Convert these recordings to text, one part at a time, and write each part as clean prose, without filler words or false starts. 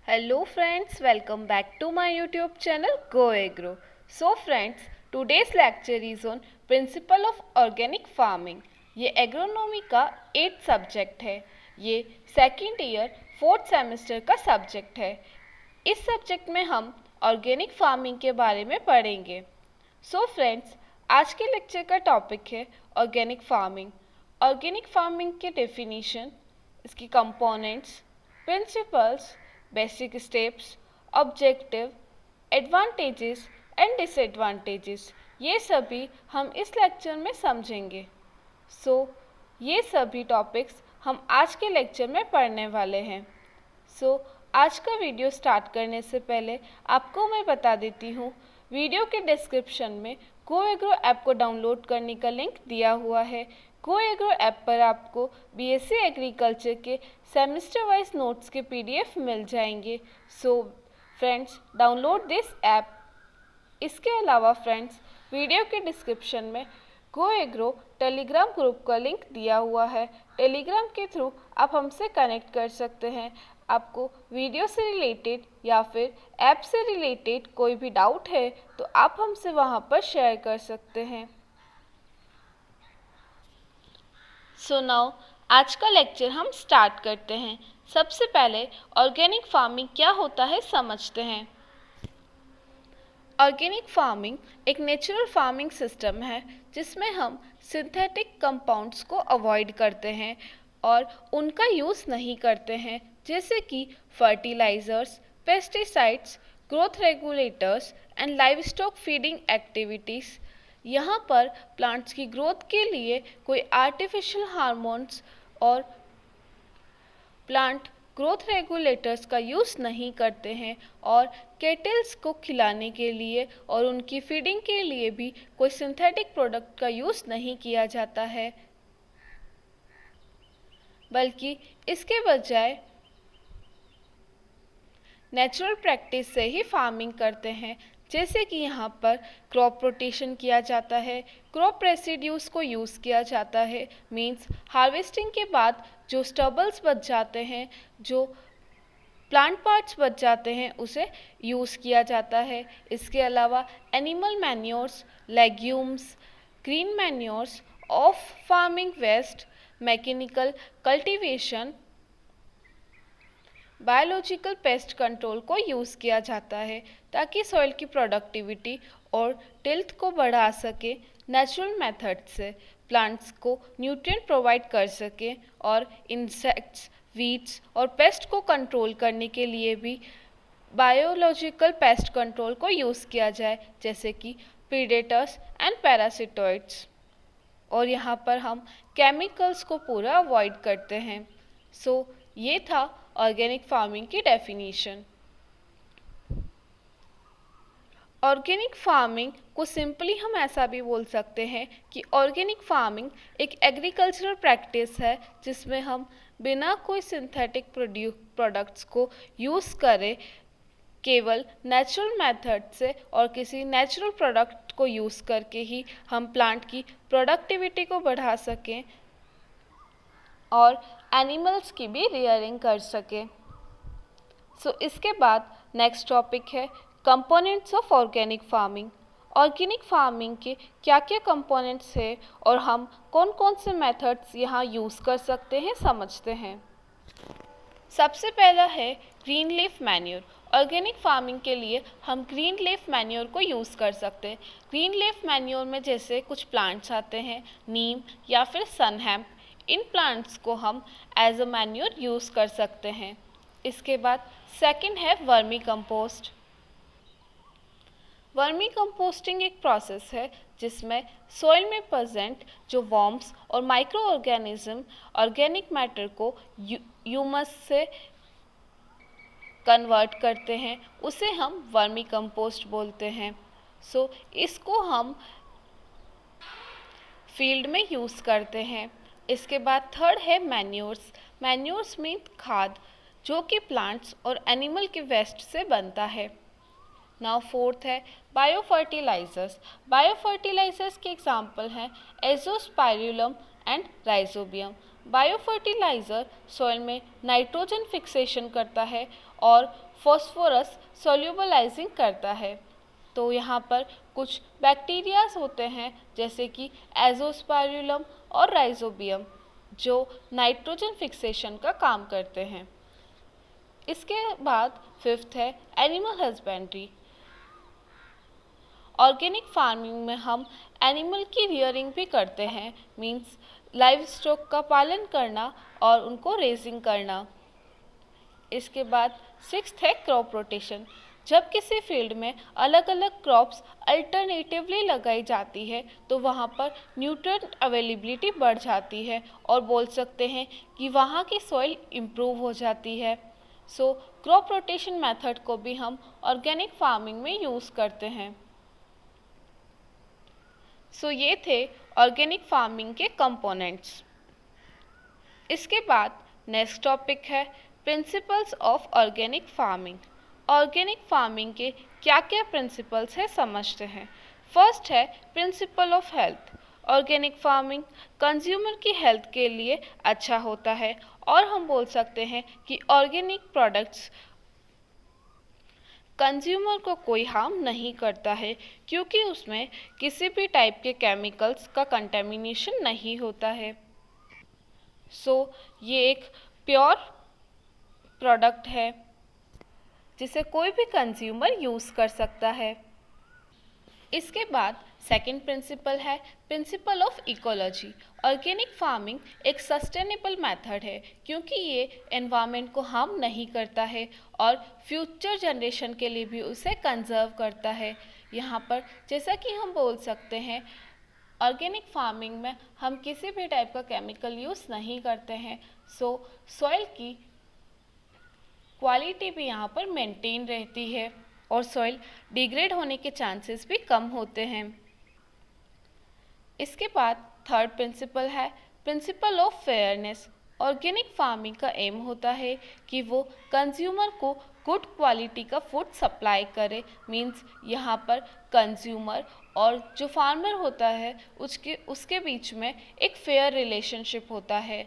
Hello friends, welcome back to my YouTube channel Go Agro. So friends, today's lecture is on Principle of Organic Farming. ये agronomy का 8th subject है। ये second year 4th semester का subject है। इस subject में हम organic farming के बारे में पढ़ेंगे। सो फ्रेंड्स, आज के लेक्चर का टॉपिक है ऑर्गेनिक फार्मिंग। ऑर्गेनिक फार्मिंग के डेफिनेशन, इसकी components, principles, basic steps, objective, advantages and disadvantages, ये सभी हम इस लेक्चर में समझेंगे। ये सभी टॉपिक्स हम आज के लेक्चर में पढ़ने वाले हैं। आज का वीडियो स्टार्ट करने से पहले आपको मैं बता देती हूँ, वीडियो के डिस्क्रिप्शन में गो एग्रो ऐप को डाउनलोड करने का लिंक दिया हुआ है। गो एग्रो ऐप पर आपको बीएससी एग्रीकल्चर के सेमेस्टर वाइज नोट्स के पीडीएफ मिल जाएंगे। Friends, download this app. इसके अलावा फ्रेंड्स, वीडियो के डिस्क्रिप्शन में गो एग्रो टेलीग्राम ग्रुप का लिंक दिया हुआ है। टेलीग्राम के थ्रू आप हमसे कनेक्ट कर सकते हैं। आपको वीडियो से रिलेटेड या फिर ऐप से रिलेटेड कोई भी डाउट है तो आप हमसे वहां पर शेयर कर सकते हैं। नाउ आज का लेक्चर हम स्टार्ट करते हैं। सबसे पहले ऑर्गेनिक फार्मिंग क्या होता है समझते हैं। ऑर्गेनिक फार्मिंग एक नेचुरल फार्मिंग सिस्टम है जिसमें हम सिंथेटिक कंपाउंड्स को अवॉइड करते हैं और उनका यूज़ नहीं करते हैं, जैसे कि fertilizers, pesticides, growth regulators and livestock feeding activities. यहाँ पर प्लांट्स की ग्रोथ के लिए कोई आर्टिफिशियल हार्मोन्स और प्लांट ग्रोथ रेगुलेटर्स का यूज़ नहीं करते हैं और कैटल्स को खिलाने के लिए और उनकी फीडिंग के लिए भी कोई सिंथेटिक प्रोडक्ट का यूज़ नहीं किया जाता है, बल्कि इसके बजाय नेचुरल प्रैक्टिस से ही फार्मिंग करते हैं। जैसे कि यहाँ पर क्रॉप रोटेशन किया जाता है, क्रॉप रेसिड्यूज़ को यूज़ किया जाता है, मींस हार्वेस्टिंग के बाद जो स्टबल्स बच जाते हैं, जो प्लांट पार्ट्स बच जाते हैं, उसे यूज़ किया जाता है। इसके अलावा animal manures, legumes, green manures, off farming waste, mechanical cultivation, biological pest control को यूज़ किया जाता है ताकि सॉइल की प्रोडक्टिविटी और टिल्थ को बढ़ा सके। नेचुरल मेथड से प्लांट्स को न्यूट्रिएंट प्रोवाइड कर सके और इंसेक्ट्स, वीड्स और पेस्ट को कंट्रोल करने के लिए भी बायोलॉजिकल पेस्ट कंट्रोल को यूज़ किया जाए, जैसे कि प्रीडेटर्स एंड पैरासिटोइड्स। और यहाँ पर हम केमिकल्स को पूरा अवॉइड करते हैं। ये था ऑर्गेनिक फार्मिंग की डेफिनेशन। ऑर्गेनिक फार्मिंग को सिंपली हम ऐसा भी बोल सकते हैं कि ऑर्गेनिक फार्मिंग एक एग्रीकल्चरल प्रैक्टिस है जिसमें हम बिना कोई सिंथेटिक प्रोडक्ट्स को यूज़ करे, केवल नेचुरल मेथड से और किसी नेचुरल प्रोडक्ट को यूज़ करके ही हम प्लांट की प्रोडक्टिविटी को बढ़ा सकें और एनिमल्स की भी रियरिंग कर सके। इसके बाद नेक्स्ट टॉपिक है components of organic farming. Organic farming के क्या क्या कंपोनेंट्स हैं और हम कौन कौन से मेथड्स यहाँ यूज़ कर सकते हैं समझते हैं। सबसे पहला है green leaf manure. Organic farming के लिए हम ग्रीन लीफ मैन्योर को यूज़ कर सकते हैं। ग्रीन लीफ मैन्योर में जैसे कुछ प्लांट्स आते हैं, नीम या फिर सनहैम्प, इन प्लांट्स को हम एज अ मैन्योर यूज़ कर सकते हैं। इसके बाद सेकंड है वर्मी कंपोस्ट। वर्मी कंपोस्टिंग एक प्रोसेस है जिसमें सॉइल में प्रेजेंट जो वॉर्म्स और माइक्रो ऑर्गेनिज्म ऑर्गेनिक मैटर को ह्यूमस से कन्वर्ट करते हैं, उसे हम वर्मी कंपोस्ट बोलते हैं। इसको हम फील्ड में यूज़ करते हैं। इसके बाद थर्ड है मैन्योर्स। मैन्योर्स मीन खाद, जो कि प्लांट्स और एनिमल के वेस्ट से बनता है। नाउ फोर्थ है बायो फर्टिलाइजर्स। बायो फर्टिलाइजर्स के एग्जाम्पल हैं Azospirillum and rhizobium. Bio fertilizer soil में नाइट्रोजन फिक्सेशन करता है और फॉस्फोरस सोल्यूबलाइजिंग करता है। तो यहाँ पर कुछ बैक्टीरियाज होते हैं जैसे कि एजोस्पाइरुलम और राइजोबियम जो नाइट्रोजन फिक्सेशन का काम करते हैं। इसके बाद फिफ्थ है एनिमल हस्बेंड्री। ऑर्गेनिक फार्मिंग में हम एनिमल की रियरिंग भी करते हैं, मीन्स लाइव स्टॉक का पालन करना और उनको रेजिंग करना। इसके बाद सिक्स्थ है क्रॉप रोटेशन। जब किसी फील्ड में अलग अलग क्रॉप्स अल्टरनेटिवली लगाई जाती है तो वहाँ पर न्यूट्रिएंट अवेलेबिलिटी बढ़ जाती है और बोल सकते हैं कि वहाँ की सॉइल इम्प्रूव हो जाती है। सो क्रॉप रोटेशन मेथड को भी हम ऑर्गेनिक फार्मिंग में यूज़ करते हैं। सो ये थे ऑर्गेनिक फार्मिंग के कंपोनेंट्स। इसके बाद नेक्स्ट टॉपिक है principles of organic farming. Organic farming के क्या क्या प्रिंसिपल्स हैं समझते हैं। फर्स्ट है principle of health. Organic farming consumer की हेल्थ के लिए अच्छा होता है और हम बोल सकते हैं कि ऑर्गेनिक प्रोडक्ट्स कंज्यूमर को कोई हार्म नहीं करता है क्योंकि उसमें किसी भी टाइप के केमिकल्स का कंटेमिनेशन नहीं होता है। सो ये एक प्योर प्रोडक्ट है जिसे कोई भी कंज्यूमर यूज़ कर सकता है। इसके बाद सेकंड प्रिंसिपल है principle of ecology. Organic farming एक सस्टेनेबल मेथड है क्योंकि ये एनवायरनमेंट को हार्म नहीं करता है और फ्यूचर जनरेशन के लिए भी उसे कंजर्व करता है। यहाँ पर जैसा कि हम बोल सकते हैं ऑर्गेनिक फार्मिंग में हम किसी भी टाइप का केमिकल यूज़ नहीं करते हैं, सो सॉइल की क्वालिटी भी यहाँ पर मेंटेन रहती है और सॉइल डिग्रेड होने के चांसेस भी कम होते हैं। इसके बाद थर्ड प्रिंसिपल है principle of fairness. Organic farming का एम होता है कि वो कंज्यूमर को गुड क्वालिटी का फूड सप्लाई करे, मींस यहाँ पर कंज्यूमर और जो फार्मर होता है उसके बीच में एक फेयर रिलेशनशिप होता है,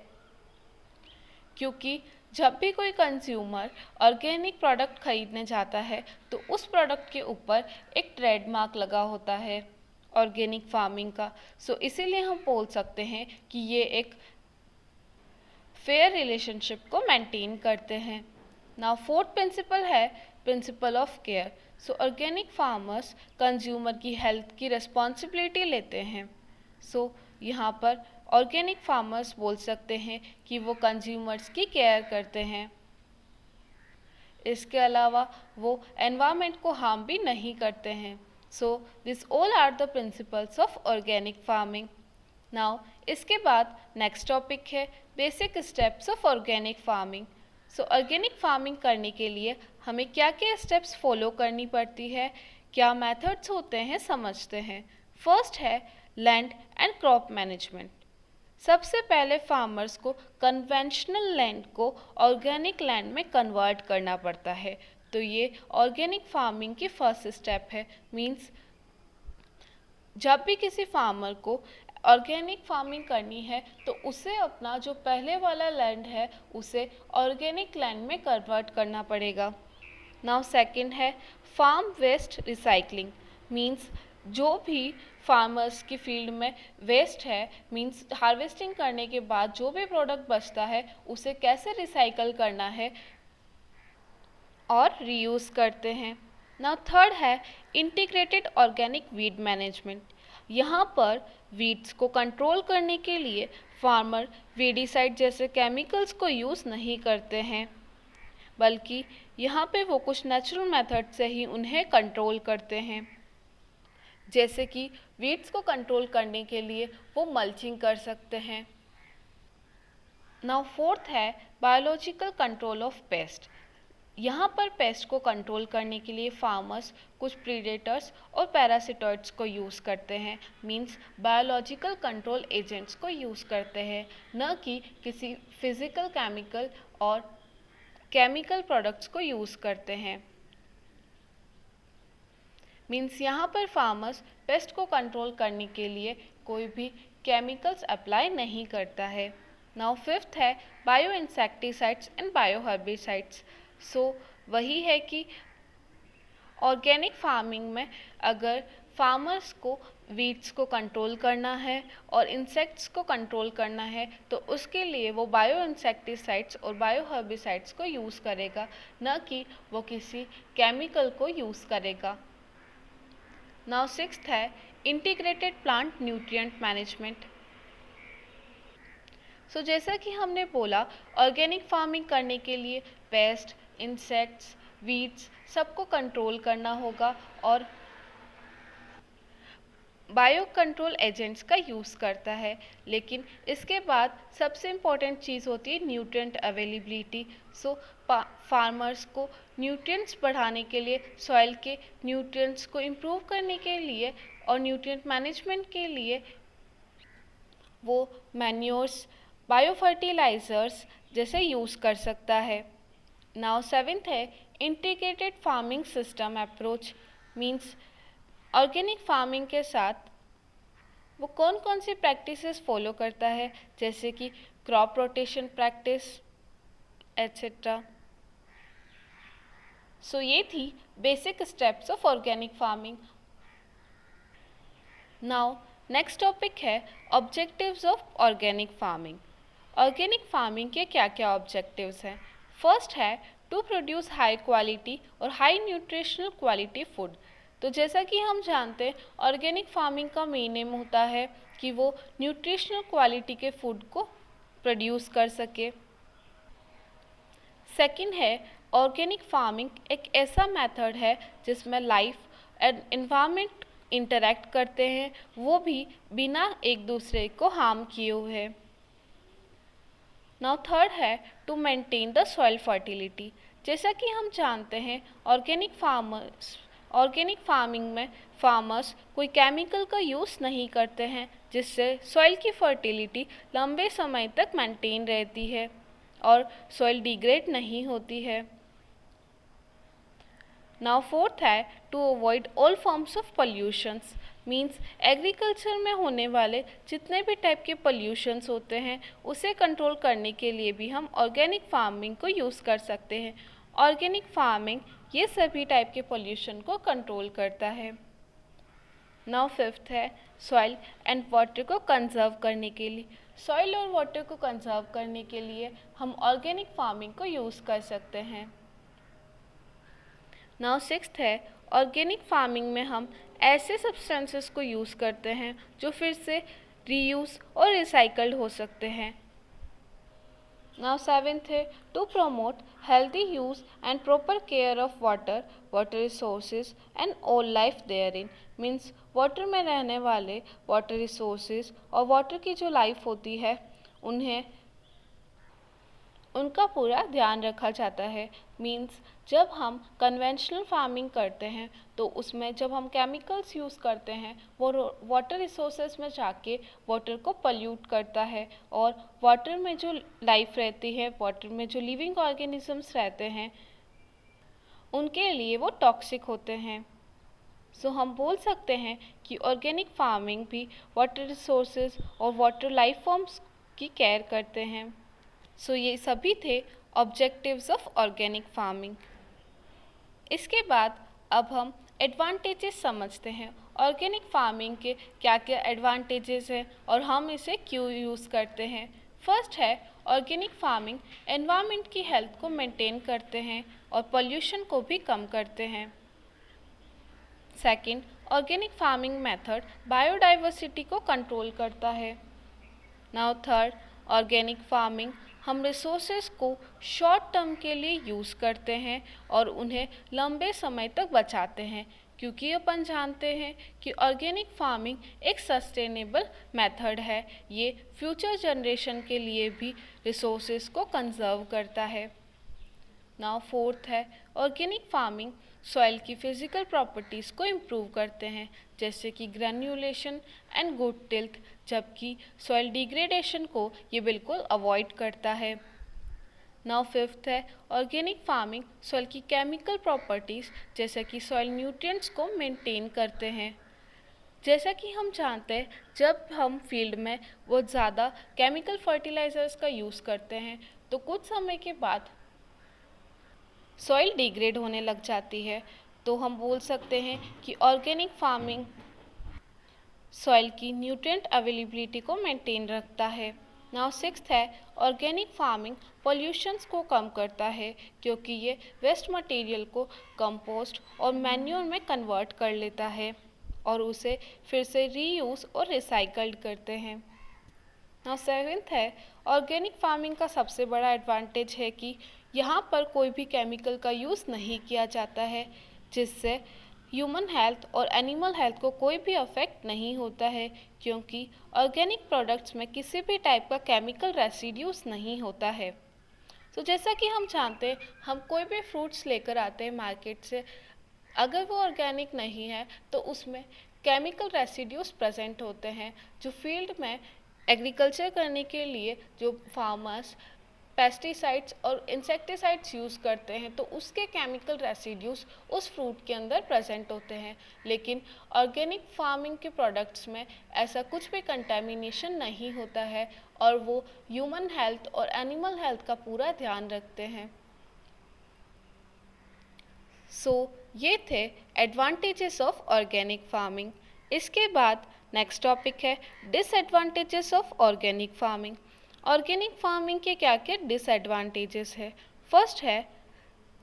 क्योंकि जब भी कोई कंज्यूमर ऑर्गेनिक प्रोडक्ट खरीदने जाता है तो उस प्रोडक्ट के ऊपर एक ट्रेडमार्क लगा होता है ऑर्गेनिक फार्मिंग का। सो इसीलिए हम बोल सकते हैं कि ये एक फेयर रिलेशनशिप को मेंटेन करते हैं। नाउ फोर्थ प्रिंसिपल है principle of care. So organic farmers consumer की हेल्थ की रिस्पॉन्सिबिलिटी लेते हैं। सो यहाँ पर ऑर्गेनिक फार्मर्स बोल सकते हैं कि वो कंज्यूमर्स की केयर करते हैं। इसके अलावा वो एनवायरनमेंट को हार्म भी नहीं करते हैं। So this all are the principles of organic farming. Now इसके बाद नेक्स्ट टॉपिक है basic steps of organic farming. So organic farming करने के लिए हमें क्या क्या स्टेप्स फॉलो करनी पड़ती है, क्या मेथड्स होते हैं समझते हैं। फर्स्ट है लैंड एंड क्रॉप मैनेजमेंट। सबसे पहले फार्मर्स को कन्वेंशनल लैंड को ऑर्गेनिक लैंड में कन्वर्ट करना पड़ता है। तो ये ऑर्गेनिक फार्मिंग की फर्स्ट स्टेप है। मींस जब भी किसी फार्मर को ऑर्गेनिक फार्मिंग करनी है तो उसे अपना जो पहले वाला लैंड है उसे ऑर्गेनिक लैंड में कन्वर्ट करना पड़ेगा। नाउ सेकंड है फार्म वेस्ट रिसाइकलिंग। मींस जो भी फार्मर्स की फील्ड में वेस्ट है, मींस हार्वेस्टिंग करने के बाद जो भी प्रोडक्ट बचता है उसे कैसे रिसाइकल करना है और रीयूज़ करते हैं। नाउ थर्ड है इंटीग्रेटेड ऑर्गेनिक वीड मैनेजमेंट। यहाँ पर वीड्स को कंट्रोल करने के लिए फार्मर वीडिसाइड जैसे केमिकल्स को यूज़ नहीं करते हैं, बल्कि यहाँ पे वो कुछ नेचुरल मेथड से ही उन्हें कंट्रोल करते हैं। जैसे कि वीड्स को कंट्रोल करने के लिए वो मल्चिंग कर सकते हैं। नाउ फोर्थ है बायोलॉजिकल कंट्रोल ऑफ पेस्ट। यहाँ पर पेस्ट को कंट्रोल करने के लिए फार्मर्स कुछ प्रीडेटर्स और पैरासिटॉइड्स को यूज़ करते हैं, मींस बायोलॉजिकल कंट्रोल एजेंट्स को यूज़ करते हैं, न कि किसी फिजिकल केमिकल और केमिकल प्रोडक्ट्स को यूज़ करते हैं। मींस यहाँ पर फार्मर्स पेस्ट को कंट्रोल करने के लिए कोई भी केमिकल्स अप्लाई नहीं करता है। नाउ फिफ्थ है bio insecticides and bio herbicides. So वही है कि ऑर्गेनिक फार्मिंग में अगर फार्मर्स को वीड्स को कंट्रोल करना है और इंसेक्ट्स को कंट्रोल करना है तो उसके लिए वो बायो इंसेक्टिसाइड्स और बायो हर्बिसाइड्स को यूज़ करेगा, न कि वो किसी केमिकल को यूज़ करेगा। नाउ सिक्स्थ है इंटीग्रेटेड प्लांट न्यूट्रिएंट मैनेजमेंट। सो जैसा कि हमने बोला, ऑर्गेनिक फार्मिंग करने के लिए पेस्ट, इंसेक्ट्स, वीड्स सबको कंट्रोल करना होगा और बायो कंट्रोल एजेंट्स का यूज़ करता है। लेकिन इसके बाद सबसे इम्पॉर्टेंट चीज़ होती है न्यूट्रिएंट अवेलेबिलिटी। सो फार्मर्स को न्यूट्रिएंट्स बढ़ाने के लिए, सॉइल के न्यूट्रिएंट्स को इम्प्रूव करने के लिए और न्यूट्रिएंट मैनेजमेंट के लिए वो मैन्योर्स, बायो फर्टिलाइज़र्स जैसे यूज़ कर सकता है। नाउ सेवेंथ है integrated farming system approach. Means organic farming के साथ वो कौन कौन सी प्रैक्टिसेस फॉलो करता है, जैसे कि crop rotation practice etcetera. So ये थी basic steps of organic farming. Now next topic है objectives of organic farming. Organic farming के क्या क्या ऑब्जेक्टिव्स हैं? फर्स्ट है टू प्रोड्यूस हाई क्वालिटी और हाई न्यूट्रिशनल क्वालिटी फूड। तो जैसा कि हम जानते हैं, ऑर्गेनिक फार्मिंग का मेन एम होता है कि वो न्यूट्रिशनल क्वालिटी के फूड को प्रोड्यूस कर सके। सेकंड है ऑर्गेनिक फार्मिंग एक ऐसा मेथड है जिसमें लाइफ एंड इन्वायरमेंट इंटरेक्ट करते हैं, वो भी बिना एक दूसरे को हार्म किए हुए। नाउ थर्ड है to maintain the soil fertility. जैसा कि हम जानते हैं, ऑर्गेनिक फार्मिंग में फार्मर्स कोई केमिकल का यूज़ नहीं करते हैं, जिससे सॉइल की फर्टिलिटी लंबे समय तक मेंटेन रहती है और सॉइल डिग्रेड नहीं होती है। नाउ फोर्थ है to avoid all forms of pollutions. Means agriculture में होने वाले जितने भी टाइप के पॉल्यूशंस होते हैं उसे कंट्रोल करने के लिए भी हम ऑर्गेनिक फार्मिंग को यूज़ कर सकते हैं। ऑर्गेनिक फार्मिंग ये सभी टाइप के पॉल्यूशन को कंट्रोल करता है। नाउ फिफ्थ है सॉइल एंड वाटर को कंजर्व करने के लिए। सॉइल और वाटर को कंजर्व करने के लिए हम ऑर्गेनिक फार्मिंग को यूज़ कर सकते हैं। नाउ सिक्स्थ है ऑर्गेनिक फार्मिंग में हम ऐसे सब्सटेंसेस को यूज़ करते हैं जो फिर से रीयूज़ और रिसाइकल्ड हो सकते हैं। नाउ सेवेंथ है to promote healthy use and proper care of water, water resources and all life therein. Means water में रहने वाले वाटर रिसोर्सेज और वाटर की जो लाइफ होती है उनका पूरा ध्यान रखा जाता है। मीन्स जब हम कन्वेंशनल फार्मिंग करते हैं तो उसमें जब हम केमिकल्स यूज़ करते हैं वो वाटर रिसोर्सेज में जाके वाटर को पल्यूट करता है और वाटर में जो लाइफ रहती है, वाटर में जो लिविंग ऑर्गेनिजम्स रहते हैं उनके लिए वो टॉक्सिक होते हैं। सो हम बोल सकते हैं कि ऑर्गेनिक फार्मिंग भी वाटर रिसोर्सेज और वाटर लाइफ फॉर्म्स की केयर करते हैं। सो ये सभी थे ऑब्जेक्टिव्स ऑफ ऑर्गेनिक फार्मिंग। इसके बाद अब हम एडवांटेजेस समझते हैं। ऑर्गेनिक फार्मिंग के क्या क्या एडवांटेजेस हैं और हम इसे क्यों यूज़ करते हैं। फर्स्ट है ऑर्गेनिक फार्मिंग एनवायरनमेंट की हेल्थ को मेंटेन करते हैं और पोल्यूशन को भी कम करते हैं। Second, organic farming method biodiversity को कंट्रोल करता है। नाउ थर्ड, ऑर्गेनिक फार्मिंग हम रिसोर्सेज को शॉर्ट टर्म के लिए यूज़ करते हैं और उन्हें लंबे समय तक बचाते हैं, क्योंकि अपन जानते हैं कि ऑर्गेनिक फार्मिंग एक सस्टेनेबल मेथड है। ये फ्यूचर जनरेशन के लिए भी रिसोर्सेज को कंजर्व करता है। नाउ फोर्थ है ऑर्गेनिक फार्मिंग सॉइल की फिजिकल प्रॉपर्टीज़ को इम्प्रूव करते हैं, जैसे कि ग्रेन्युलेशन एंड गुड टिल्थ, जबकि सॉइल डिग्रेडेशन को ये बिल्कुल अवॉइड करता है। नाउ फिफ्थ है ऑर्गेनिक फार्मिंग सॉइल की केमिकल प्रॉपर्टीज़ जैसे कि सॉइल न्यूट्रिएंट्स को मेंटेन करते हैं। जैसा कि हम जानते हैं, जब हम फील्ड में बहुत ज़्यादा केमिकल फर्टिलाइज़र्स का यूज़ करते हैं तो कुछ समय के बाद सॉइल डिग्रेड होने लग जाती है। तो हम बोल सकते हैं कि ऑर्गेनिक फार्मिंग सॉइल की न्यूट्रिएंट अवेलेबिलिटी को मेंटेन रखता है। नाउ सिक्स्थ है, ऑर्गेनिक फार्मिंग पॉल्यूशंस को कम करता है क्योंकि ये वेस्ट मटेरियल को कंपोस्ट और मैन्योर में कन्वर्ट कर लेता है और उसे फिर से रीयूज़ और रिसाइकल्ड करते हैं। नाउ सेवेंथ है, ऑर्गेनिक फार्मिंग का सबसे बड़ा एडवांटेज है कि यहाँ पर कोई भी केमिकल का यूज़ नहीं किया जाता है, जिससे ह्यूमन हेल्थ और एनिमल हेल्थ को कोई भी अफेक्ट नहीं होता है, क्योंकि ऑर्गेनिक प्रोडक्ट्स में किसी भी टाइप का केमिकल रेसिड्यूज नहीं होता है। तो जैसा कि हम जानते हैं, हम कोई भी फ्रूट्स लेकर आते हैं मार्केट से, अगर वो ऑर्गेनिक नहीं है तो उसमें केमिकल रेसिड्यूज प्रेजेंट होते हैं, जो फील्ड में एग्रीकल्चर करने के लिए जो फार्मर्स पेस्टिसाइड्स और इंसेक्टिसाइड्स यूज़ करते हैं तो उसके केमिकल रेसिड्यूज उस फ्रूट के अंदर प्रेजेंट होते हैं। लेकिन ऑर्गेनिक फार्मिंग के प्रोडक्ट्स में ऐसा कुछ भी कंटेमिनेशन नहीं होता है और वो ह्यूमन हेल्थ और एनिमल हेल्थ का पूरा ध्यान रखते हैं। ये थे एडवांटेजेस ऑफ ऑर्गेनिक फार्मिंग। इसके बाद नेक्स्ट टॉपिक है disadvantages of organic farming. Organic farming के क्या क्या डिसएडवांटेजेस है। फर्स्ट है,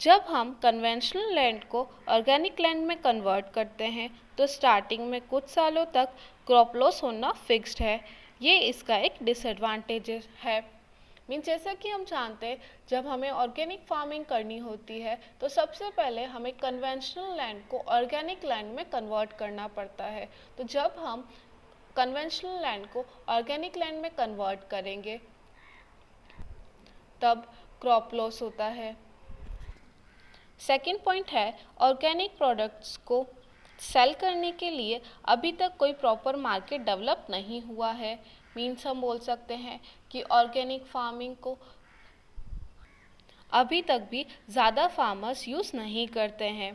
जब हम कन्वेंशनल लैंड को ऑर्गेनिक लैंड में कन्वर्ट करते हैं तो स्टार्टिंग में कुछ सालों तक क्रॉप लॉस होना फिक्स्ड है। ये इसका एक डिसएडवांटेज है। जैसा कि हम जानते हैं, जब हमें ऑर्गेनिक फार्मिंग करनी होती है तो सबसे पहले हमें कन्वेंशनल लैंड को ऑर्गेनिक लैंड में कन्वर्ट करना पड़ता है। तो जब हम कन्वेंशनल लैंड को ऑर्गेनिक लैंड में कन्वर्ट करेंगे तब क्रॉप लॉस होता है। सेकेंड पॉइंट है, ऑर्गेनिक प्रोडक्ट्स को सेल करने के लिए अभी तक कोई प्रॉपर मार्केट डेवलप नहीं हुआ है। हम बोल सकते हैं कि ऑर्गेनिक फार्मिंग को अभी तक भी ज़्यादा फार्मर्स यूज़ नहीं करते हैं।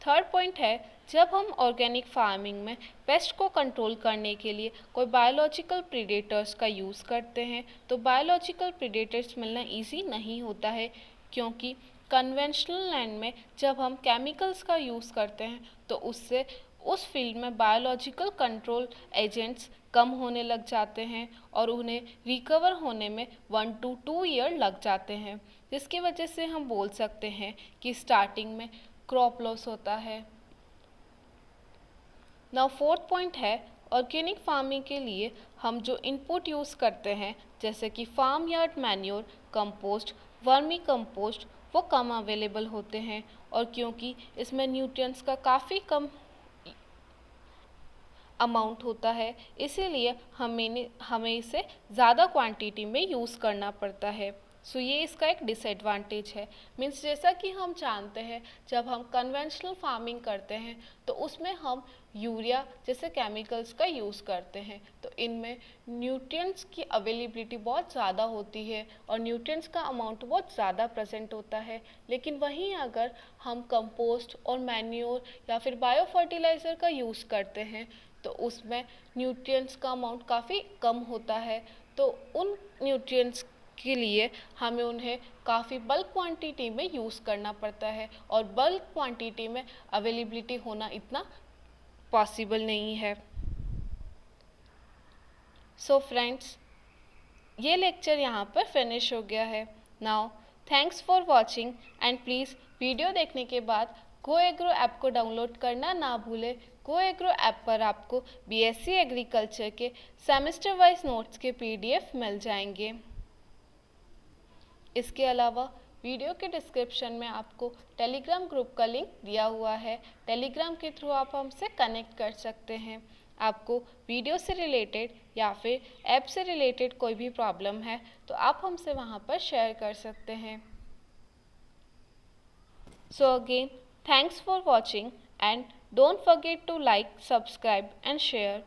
थर्ड पॉइंट है, जब हम ऑर्गेनिक फार्मिंग में पेस्ट को कंट्रोल करने के लिए कोई बायोलॉजिकल प्रीडेटर्स का यूज़ करते हैं तो बायोलॉजिकल प्रीडेटर्स मिलना इजी नहीं होता है, क्योंकि कन्वेंशनल लैंड में जब हम केमिकल्स का यूज़ करते हैं तो उससे उस फील्ड में बायोलॉजिकल कंट्रोल एजेंट्स कम होने लग जाते हैं और उन्हें रिकवर होने में 1 to 2 ईयर लग जाते हैं, जिसकी वजह से हम बोल सकते हैं कि स्टार्टिंग में क्रॉप लॉस होता है। नाउ फोर्थ पॉइंट है, ऑर्गेनिक फार्मिंग के लिए हम जो इनपुट यूज़ करते हैं जैसे कि farmyard manure, compost, vermicompost, वो कम अवेलेबल होते हैं और क्योंकि इसमें न्यूट्रिएंट्स का काफ़ी कम अमाउंट होता है, इसीलिए हमें इसे ज़्यादा क्वांटिटी में यूज़ करना पड़ता है। ये इसका एक डिसएडवांटेज है। जैसा कि हम जानते हैं, जब हम कन्वेंशनल फार्मिंग करते हैं तो उसमें हम यूरिया जैसे केमिकल्स का यूज़ करते हैं, तो इनमें न्यूट्रिएंट्स की अवेलेबिलिटी बहुत ज़्यादा होती है और न्यूट्रिएंट्स का अमाउंट बहुत ज़्यादा प्रेजेंट होता है। लेकिन वहीं अगर हम कंपोस्ट और मैन्योर या फिर बायो फर्टिलाइज़र का यूज़ करते हैं तो उसमें न्यूट्रिएंट्स का अमाउंट काफ़ी कम होता है। तो उन न्यूट्रिएंट्स के लिए हमें उन्हें काफ़ी बल्क क्वांटिटी में यूज़ करना पड़ता है और बल्क क्वांटिटी में अवेलेबिलिटी होना इतना पॉसिबल नहीं है। फ्रेंड्स, ये लेक्चर यहाँ पर फिनिश हो गया है। Now thanks for watching and please video देखने के बाद गो एग्रो ऐप को डाउनलोड करना ना भूलें। गो एग्रो ऐप पर आपको बीएससी एग्रीकल्चर के सेमेस्टर वाइज नोट्स के पीडीएफ मिल जाएंगे। इसके अलावा वीडियो के डिस्क्रिप्शन में आपको टेलीग्राम ग्रुप का लिंक दिया हुआ है। टेलीग्राम के थ्रू आप हमसे कनेक्ट कर सकते हैं। आपको वीडियो से रिलेटेड या फिर ऐप से रिलेटेड कोई भी प्रॉब्लम है तो आप हमसे वहाँ पर शेयर कर सकते हैं। Again, thanks for watching and don't forget to like, subscribe and share.